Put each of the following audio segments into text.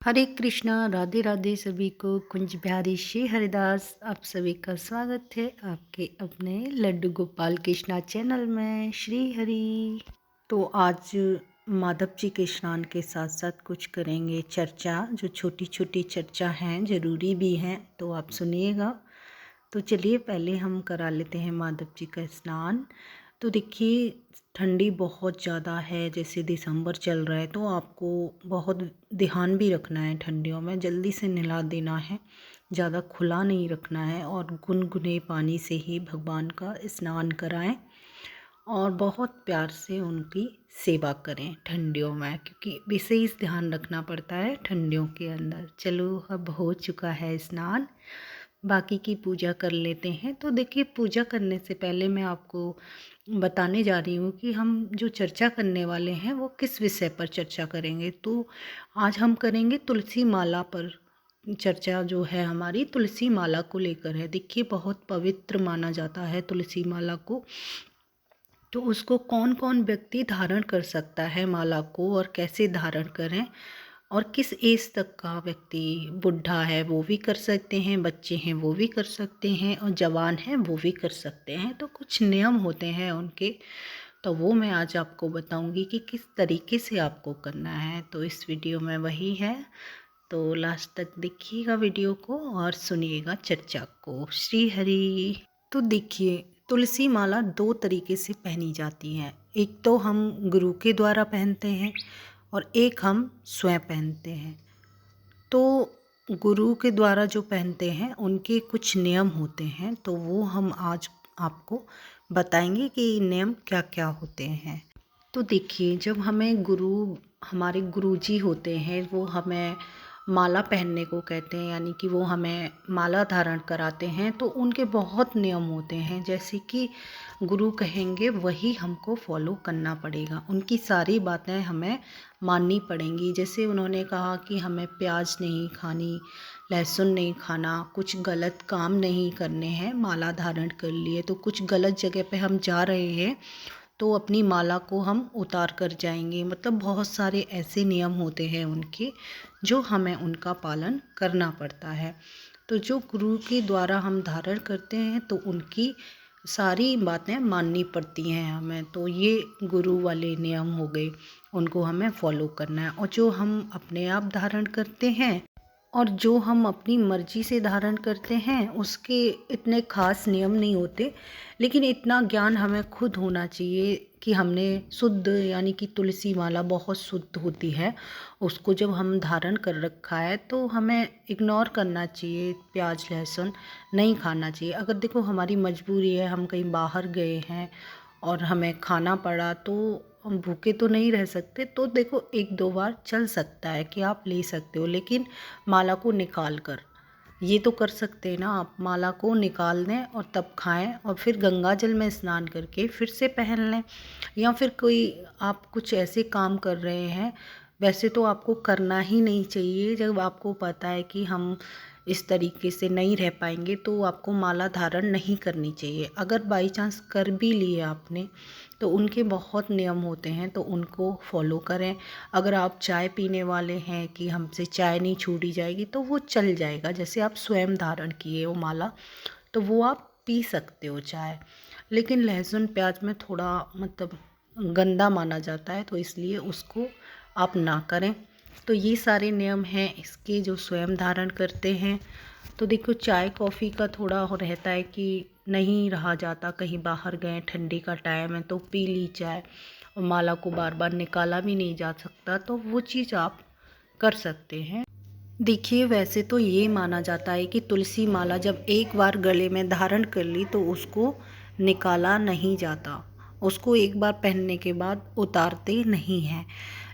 हरे कृष्णा, राधे राधे सभी को। कुंज बिहारी श्री हरिदास आप सभी का स्वागत है आपके अपने लड्डू गोपाल कृष्णा चैनल में। श्री हरि। तो आज माधव जी के स्नान के साथ साथ कुछ करेंगे चर्चा, जो छोटी छोटी चर्चा हैं, ज़रूरी भी हैं, तो आप सुनिएगा। तो चलिए पहले हम करा लेते हैं माधव जी का स्नान। तो देखिए, ठंडी बहुत ज़्यादा है, जैसे दिसंबर चल रहा है, तो आपको बहुत ध्यान भी रखना है। ठंडियों में जल्दी से नहला देना है, ज़्यादा खुला नहीं रखना है, और गुनगुने पानी से ही भगवान का स्नान कराएं और बहुत प्यार से उनकी सेवा करें ठंडियों में, क्योंकि विशेष ध्यान रखना पड़ता है ठंडियों के अंदर। चलो, अब हो चुका है स्नान, बाकी की पूजा कर लेते हैं। तो देखिए, पूजा करने से पहले मैं आपको बताने जा रही हूँ कि हम जो चर्चा करने वाले हैं वो किस विषय पर चर्चा करेंगे। तो आज हम करेंगे तुलसी माला पर चर्चा। जो है हमारी तुलसी माला को लेकर है। देखिए, बहुत पवित्र माना जाता है तुलसी माला को। तो उसको कौन कौन व्यक्ति धारण कर सकता है माला को, और कैसे धारण करें, और किस एज तक का व्यक्ति, बुढ़ा है वो भी कर सकते हैं, बच्चे हैं वो भी कर सकते हैं, और जवान हैं वो भी कर सकते हैं। तो कुछ नियम होते हैं उनके, तो वो मैं आज आपको बताऊंगी कि किस तरीके से आपको करना है। तो इस वीडियो में वही है, तो लास्ट तक देखिएगा वीडियो को और सुनिएगा चर्चा को। श्री हरि। तो देखिए, तुलसी माला दो तरीके से पहनी जाती है। एक तो हम गुरु के द्वारा पहनते हैं और एक हम स्वयं पहनते हैं। तो गुरु के द्वारा जो पहनते हैं उनके कुछ नियम होते हैं, तो वो हम आज आपको बताएंगे कि नियम क्या क्या होते हैं। तो देखिए, जब हमें हमारे गुरुजी होते हैं, वो हमें माला पहनने को कहते हैं, यानी कि वो हमें माला धारण कराते हैं, तो उनके बहुत नियम होते हैं। जैसे कि गुरु कहेंगे वही हमको फॉलो करना पड़ेगा, उनकी सारी बातें हमें माननी पड़ेंगी। जैसे उन्होंने कहा कि हमें प्याज नहीं खानी, लहसुन नहीं खाना, कुछ गलत काम नहीं करने हैं। माला धारण कर लिए तो कुछ गलत जगह पे हम जा रहे हैं तो अपनी माला को हम उतार कर जाएंगे। मतलब बहुत सारे ऐसे नियम होते हैं उनके, जो हमें उनका पालन करना पड़ता है। तो जो गुरु के द्वारा हम धारण करते हैं तो उनकी सारी बातें माननी पड़ती हैं हमें। तो ये गुरु वाले नियम हो गए, उनको हमें फॉलो करना है। और जो हम अपने आप धारण करते हैं और जो हम अपनी मर्जी से धारण करते हैं, उसके इतने खास नियम नहीं होते, लेकिन इतना ज्ञान हमें खुद होना चाहिए कि हमने शुद्ध, यानी कि तुलसी माला बहुत शुद्ध होती है, उसको जब हम धारण कर रखा है तो हमें इग्नोर करना चाहिए। प्याज लहसुन नहीं खाना चाहिए। अगर देखो हमारी मजबूरी है, हम कहीं बाहर गए हैं और हमें खाना पड़ा, तो हम भूखे तो नहीं रह सकते। तो देखो, एक दो बार चल सकता है कि आप ले सकते हो, लेकिन माला को निकाल कर ये तो कर सकते हैं ना आप, माला को निकाल दें और तब खाएं, और फिर गंगा जल में स्नान करके फिर से पहन लें। या फिर कोई आप कुछ ऐसे काम कर रहे हैं, वैसे तो आपको करना ही नहीं चाहिए। जब आपको पता है कि हम इस तरीके से नहीं रह पाएंगे, तो आपको माला धारण नहीं करनी चाहिए। अगर बाई चांस कर भी लिए आपने, तो उनके बहुत नियम होते हैं, तो उनको फॉलो करें। अगर आप चाय पीने वाले हैं कि हमसे चाय नहीं छोड़ी जाएगी, तो वो चल जाएगा। जैसे आप स्वयं धारण किए हो माला, तो वो आप पी सकते हो चाय। लेकिन लहसुन प्याज में थोड़ा मतलब गंदा माना जाता है, तो इसलिए उसको आप ना करें। तो ये सारे नियम हैं इसके, जो स्वयं धारण करते हैं। तो देखो, चाय कॉफ़ी का थोड़ा हो रहता है कि नहीं रहा जाता, कहीं बाहर गए, ठंडी का टाइम है तो पी ली चाय, और माला को बार बार निकाला भी नहीं जा सकता, तो वो चीज़ आप कर सकते हैं। देखिए, वैसे तो ये माना जाता है कि तुलसी माला जब एक बार गले में धारण कर ली तो उसको निकाला नहीं जाता, उसको एक बार पहनने के बाद उतारते नहीं हैं।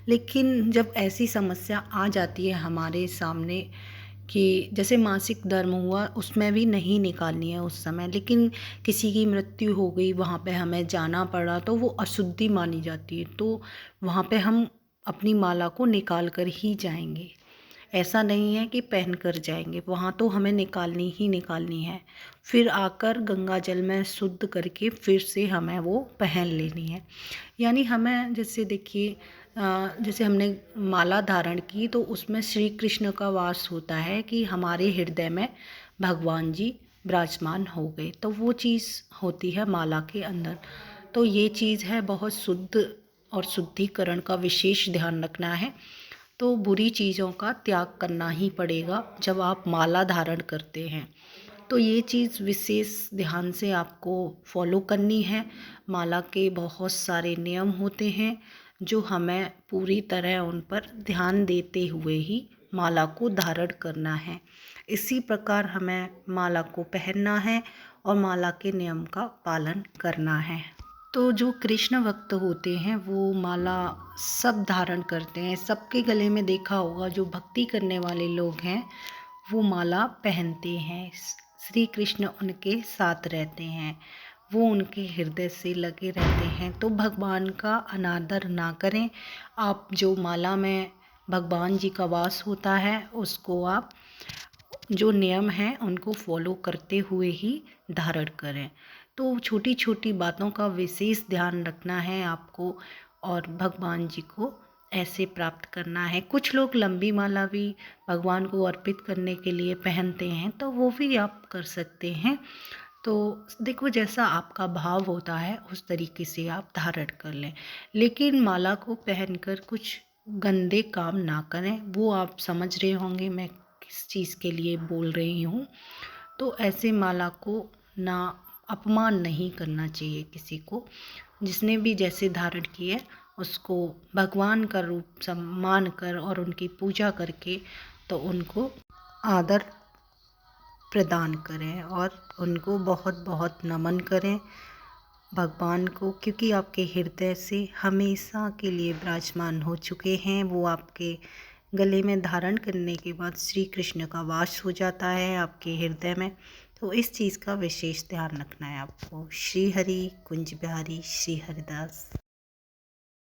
लेकिन जब ऐसी समस्या आ जाती है हमारे सामने कि जैसे मासिक धर्म हुआ, उसमें भी नहीं निकालनी है उस समय, लेकिन किसी की मृत्यु हो गई, वहाँ पे हमें जाना पड़ा, तो वो अशुद्धि मानी जाती है, तो वहाँ पे हम अपनी माला को निकाल कर ही जाएंगे। ऐसा नहीं है कि पहन कर जाएंगे, वहाँ तो हमें निकालनी ही निकालनी है। फिर आकर गंगा जल में शुद्ध करके फिर से हमें वो पहन लेनी है। यानी हमें, जैसे देखिए, जैसे हमने माला धारण की तो उसमें श्री कृष्ण का वास होता है कि हमारे हृदय में भगवान जी विराजमान हो गए, तो वो चीज़ होती है माला के अंदर। तो ये चीज़ है, बहुत शुद्ध और शुद्धिकरण का विशेष ध्यान रखना है। तो बुरी चीज़ों का त्याग करना ही पड़ेगा जब आप माला धारण करते हैं। तो ये चीज़ विशेष ध्यान से आपको फॉलो करनी है। माला के बहुत सारे नियम होते हैं जो हमें पूरी तरह उन पर ध्यान देते हुए ही माला को धारण करना है। इसी प्रकार हमें माला को पहनना है और माला के नियम का पालन करना है। तो जो कृष्ण भक्त होते हैं वो माला सब धारण करते हैं। सबके गले में देखा होगा, जो भक्ति करने वाले लोग हैं वो माला पहनते हैं। श्री कृष्ण उनके साथ रहते हैं, वो उनके हृदय से लगे रहते हैं। तो भगवान का अनादर ना करें। आप जो माला में भगवान जी का वास होता है उसको आप जो नियम हैं उनको फॉलो करते हुए ही धारण करें। तो छोटी छोटी बातों का विशेष ध्यान रखना है आपको और भगवान जी को ऐसे प्राप्त करना है। कुछ लोग लंबी माला भी भगवान को अर्पित करने के लिए पहनते हैं, तो वो भी आप कर सकते हैं। तो देखो, जैसा आपका भाव होता है उस तरीके से आप धारण कर लें, लेकिन माला को पहनकर कुछ गंदे काम ना करें। वो आप समझ रहे होंगे मैं किस चीज़ के लिए बोल रही हूँ। तो ऐसे माला को ना, अपमान नहीं करना चाहिए किसी को। जिसने भी जैसे धारण किए उसको भगवान का रूप सम्मान कर और उनकी पूजा करके तो उनको आदर प्रदान करें और उनको बहुत बहुत नमन करें भगवान को, क्योंकि आपके हृदय से हमेशा के लिए विराजमान हो चुके हैं। वो आपके गले में धारण करने के बाद श्री कृष्ण का वास हो जाता है आपके हृदय में। तो इस चीज़ का विशेष ध्यान रखना है आपको। श्री हरि कुंज बिहारी श्री हरिदास।